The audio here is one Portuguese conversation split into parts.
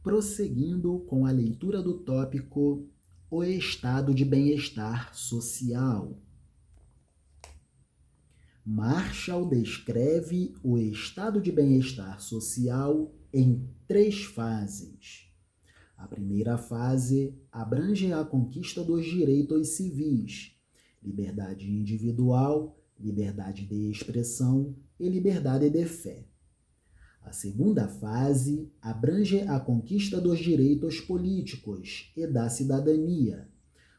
Prosseguindo com a leitura do tópico O Estado de Bem-Estar Social. Marshall descreve o estado de bem-estar social em 3 fases. A primeira fase abrange a conquista dos direitos civis, liberdade individual, liberdade de expressão e liberdade de fé. A segunda fase abrange a conquista dos direitos políticos e da cidadania,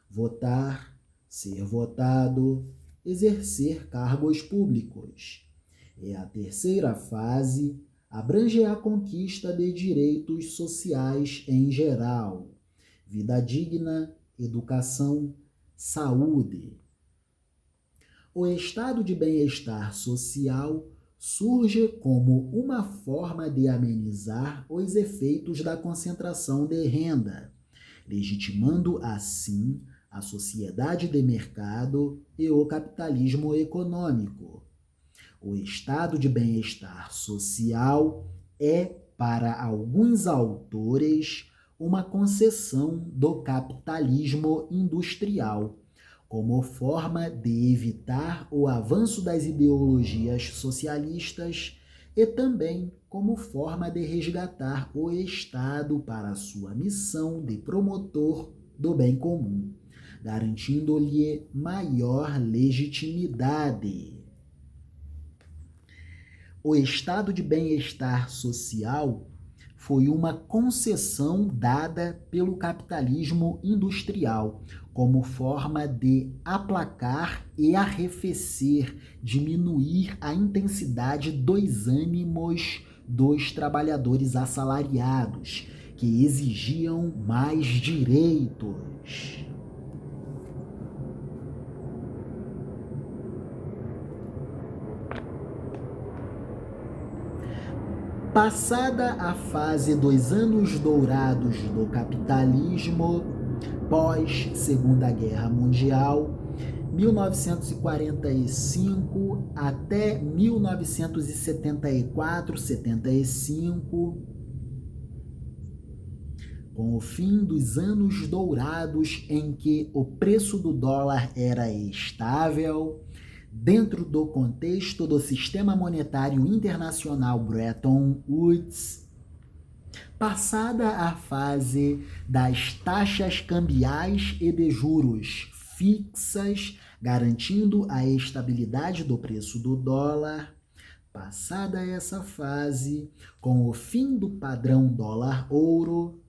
votar, ser votado, exercer cargos públicos. E a terceira fase abrange a conquista de direitos sociais em geral, vida digna, educação, saúde. O estado de bem-estar social surge como uma forma de amenizar os efeitos da concentração de renda, legitimando assim a sociedade de mercado e o capitalismo econômico. O estado de bem-estar social é, para alguns autores, uma concessão do capitalismo industrial, como forma de evitar o avanço das ideologias socialistas e também como forma de resgatar o Estado para sua missão de promotor do bem comum, garantindo-lhe maior legitimidade. O estado de bem-estar social foi uma concessão dada pelo capitalismo industrial como forma de aplacar e arrefecer, diminuir a intensidade dos ânimos dos trabalhadores assalariados, que exigiam mais direitos. Passada a fase dos anos dourados do capitalismo, pós-Segunda Guerra Mundial, 1945 até 1974-75, com o fim dos anos dourados em que o preço do dólar era estável, dentro do contexto do Sistema Monetário Internacional Bretton Woods, passada a fase das taxas cambiais e de juros fixas, garantindo a estabilidade do preço do dólar, passada essa fase, com o fim do padrão dólar-ouro,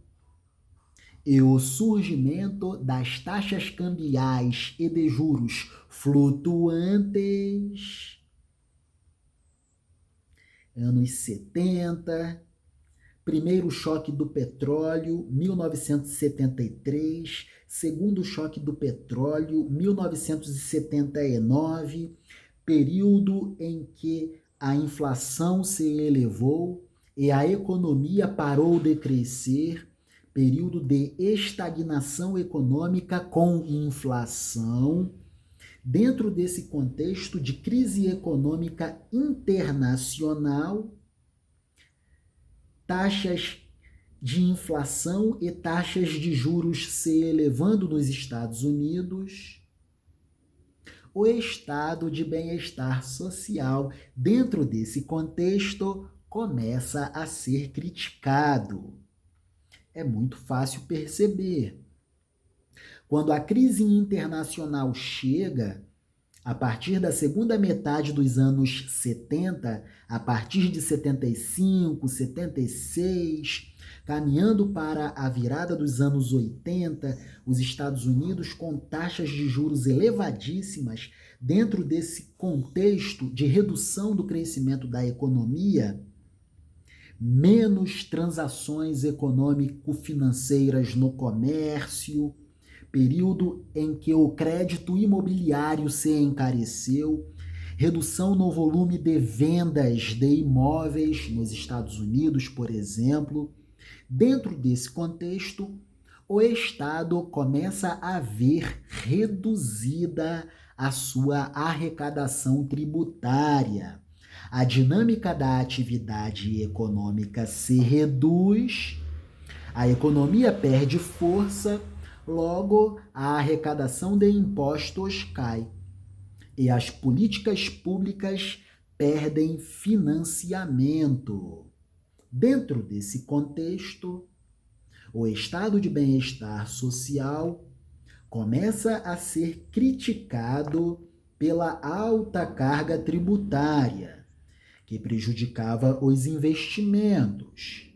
e o surgimento das taxas cambiais e de juros flutuantes, anos 70, primeiro choque do petróleo, 1973, segundo choque do petróleo, 1979, período em que a inflação se elevou e a economia parou de crescer, período de estagnação econômica com inflação. Dentro desse contexto de crise econômica internacional, taxas de inflação e taxas de juros se elevando nos Estados Unidos, o estado de bem-estar social dentro desse contexto começa a ser criticado. É muito fácil perceber. Quando a crise internacional chega, a partir da segunda metade dos anos 70, a partir de 75, 76, caminhando para a virada dos anos 80, os Estados Unidos com taxas de juros elevadíssimas, dentro desse contexto de redução do crescimento da economia, menos transações econômico-financeiras no comércio, período em que o crédito imobiliário se encareceu, redução no volume de vendas de imóveis nos Estados Unidos, por exemplo. Dentro desse contexto, o Estado começa a ver reduzida a sua arrecadação tributária. A dinâmica da atividade econômica se reduz, A economia perde força, logo a arrecadação de impostos cai e as políticas públicas perdem financiamento. Dentro desse contexto, o estado de bem-estar social começa a ser criticado pela alta carga tributária, que prejudicava os investimentos.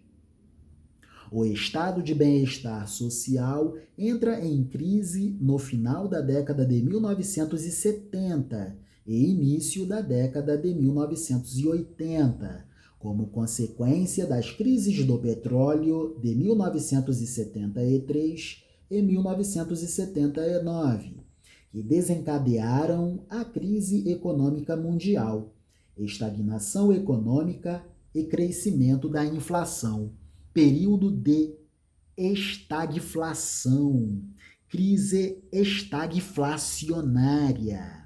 O estado de bem-estar social entra em crise no final da década de 1970 e início da década de 1980, como consequência das crises do petróleo de 1973 e 1979, que desencadearam a crise econômica mundial, estagnação econômica e crescimento da inflação. Período de estagflação, crise estagflacionária,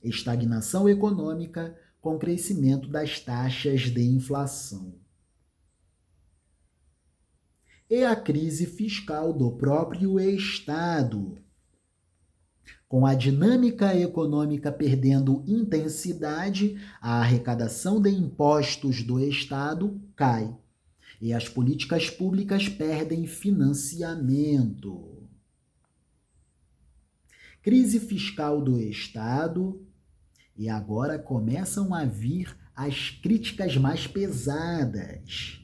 estagnação econômica com crescimento das taxas de inflação. E a crise fiscal do próprio Estado, com a dinâmica econômica perdendo intensidade, a arrecadação de impostos do Estado cai. E as políticas públicas perdem financiamento. Crise fiscal do Estado, e agora começam a vir as críticas mais pesadas.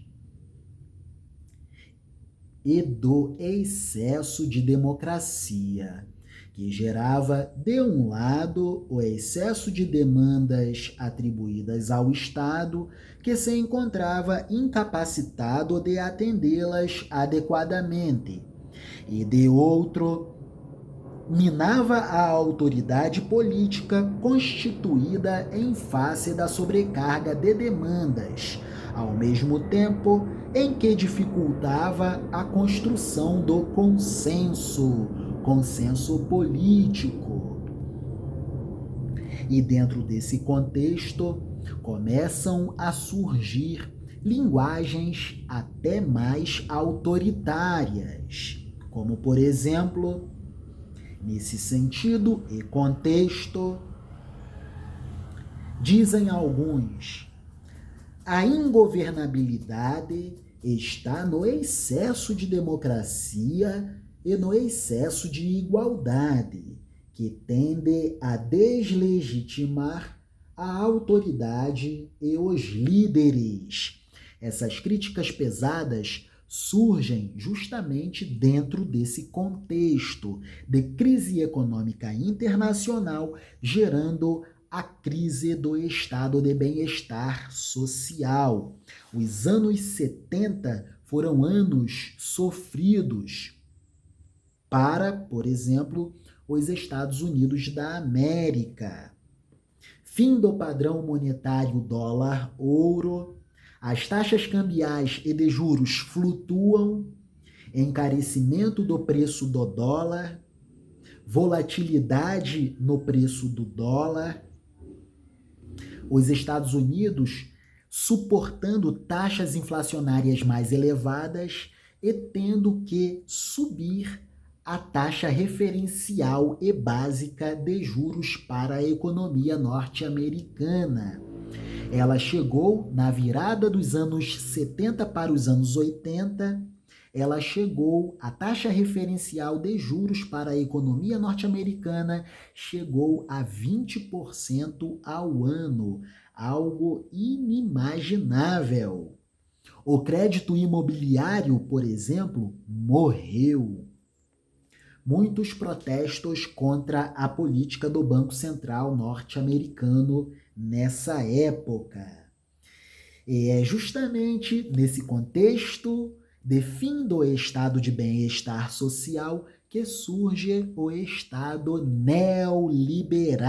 E do excesso de democracia, que gerava, de um lado, o excesso de demandas atribuídas ao Estado, que se encontrava incapacitado de atendê-las adequadamente, e de outro, minava a autoridade política constituída em face da sobrecarga de demandas, ao mesmo tempo em que dificultava a construção do consenso político. E dentro desse contexto, começam a surgir linguagens até mais autoritárias, como, por exemplo, nesse sentido e contexto, dizem alguns, a ingovernabilidade está no excesso de democracia e no excesso de igualdade, que tende a deslegitimar a autoridade e os líderes. Essas críticas pesadas surgem justamente dentro desse contexto de crise econômica internacional, gerando a crise do estado de bem-estar social. Os anos 70 foram anos sofridos para, por exemplo, os Estados Unidos da América. Fim do padrão monetário dólar-ouro, as taxas cambiais e de juros flutuam, encarecimento do preço do dólar, volatilidade no preço do dólar, os Estados Unidos suportando taxas inflacionárias mais elevadas e tendo que subir a taxa referencial e básica de juros para a economia norte-americana. Ela chegou na virada dos anos 70 para os anos 80, a taxa referencial de juros para a economia norte-americana chegou a 20% ao ano, algo inimaginável. O crédito imobiliário, por exemplo, morreu. Muitos protestos contra a política do Banco Central norte-americano nessa época. E é justamente nesse contexto de fim do estado de bem-estar social que surge o estado neoliberal.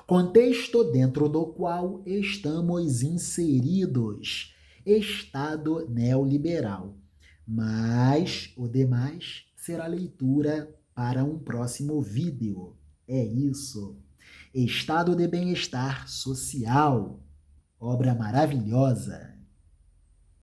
Contexto dentro do qual estamos inseridos, estado neoliberal. Mas o demais será leitura para um próximo vídeo. É isso. Estado de bem-estar social. Obra maravilhosa.